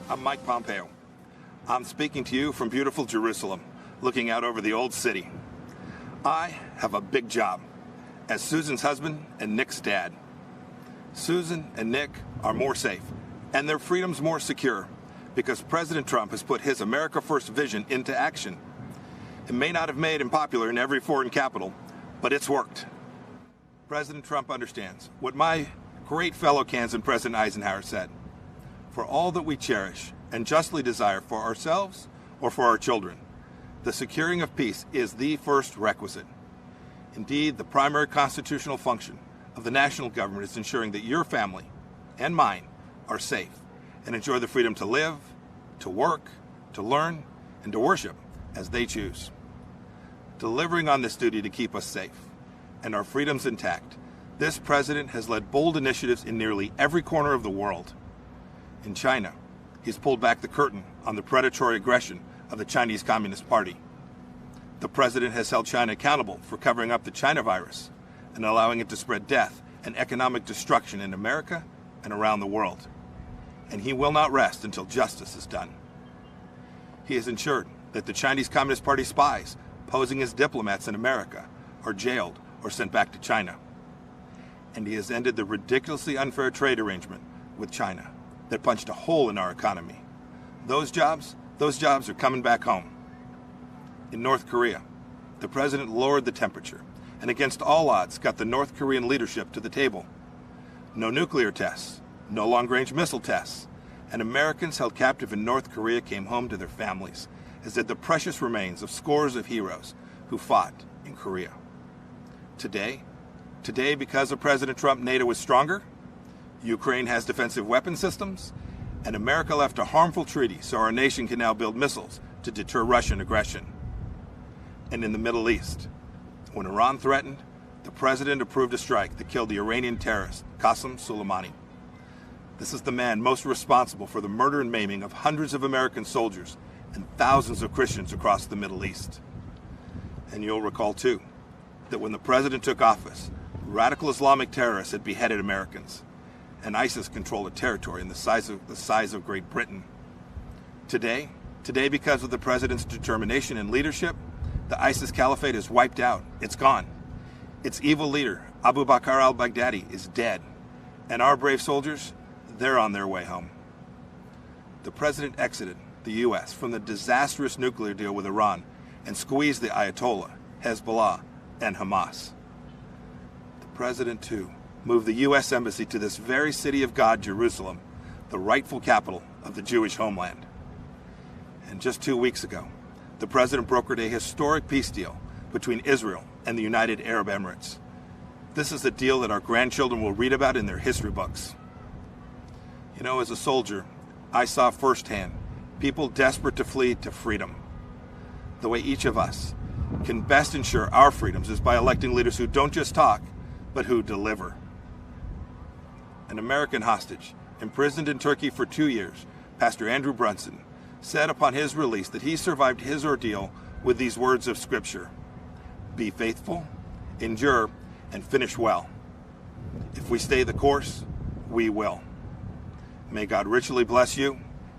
I'm Mike Pompeo. I'm speaking to you from beautiful Jerusalem, looking out over the old city. I have a big job as Susan's husband and Nick's dad. Susan and Nick are more safe, and their freedom's more secure because President Trump has put his America First vision into action. It may not have made him popular in every foreign capital, but it's worked. President Trump understands what my great fellow Kansan President Eisenhower said. For all that we cherish and justly desire for ourselves or for our children, the securing of peace is the first requisite. Indeed, the primary constitutional function of the national government is ensuring that your family and mine are safe and enjoy the freedom to live, to work, to learn, and to worship as they choose. Delivering on this duty to keep us safe and our freedoms intact, this president has led bold initiatives in nearly every corner of the world. In China, he's pulled back the curtain on the predatory aggression of the Chinese Communist Party. The president has held China accountable for covering up the China virus and allowing it to spread death and economic destruction in America and around the world. And he will not rest until justice is done. He has ensured that the Chinese Communist Party spies posing as diplomats in America are jailed or sent back to China. And he has ended the ridiculously unfair trade arrangement with China that punched a hole in our economy. Those jobs are coming back home. In North Korea, the president lowered the temperature and against all odds got the North Korean leadership to the table. No nuclear tests, no long-range missile tests, and Americans held captive in North Korea came home to their families, as did the precious remains of scores of heroes who fought in Korea. Today, because of President Trump, NATO is stronger, Ukraine has defensive weapon systems, and America left a harmful treaty so our nation can now build missiles to deter Russian aggression. And in the Middle East, when Iran threatened, the president approved a strike that killed the Iranian terrorist Qasem Soleimani. This is the man most responsible for the murder and maiming of hundreds of American soldiers and thousands of Christians across the Middle East. And you'll recall, too, that when the president took office, radical Islamic terrorists had beheaded Americans, and ISIS controlled a territory in the size of Great Britain. Today, because of the president's determination and leadership, the ISIS caliphate is wiped out. It's gone. Its evil leader, Abu Bakr al-Baghdadi, is dead. And our brave soldiers, they're on their way home. The president exited the U.S. from the disastrous nuclear deal with Iran and squeezed the Ayatollah, Hezbollah, and Hamas. The president, too, moved the U.S. Embassy to this very city of God, Jerusalem, the rightful capital of the Jewish homeland. And just 2 weeks ago, the president brokered a historic peace deal between Israel and the United Arab Emirates. This is a deal that our grandchildren will read about in their history books. You know, as a soldier, I saw firsthand people desperate to flee to freedom. The way each of us can best ensure our freedoms is by electing leaders who don't just talk, but who deliver. An American hostage, imprisoned in Turkey for 2 years, Pastor Andrew Brunson, said upon his release that he survived his ordeal with these words of Scripture: "Be faithful, endure, and finish well. If we stay the course, we will." May God richly bless you,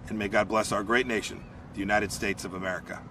and may God bless our great nation, the United States of America.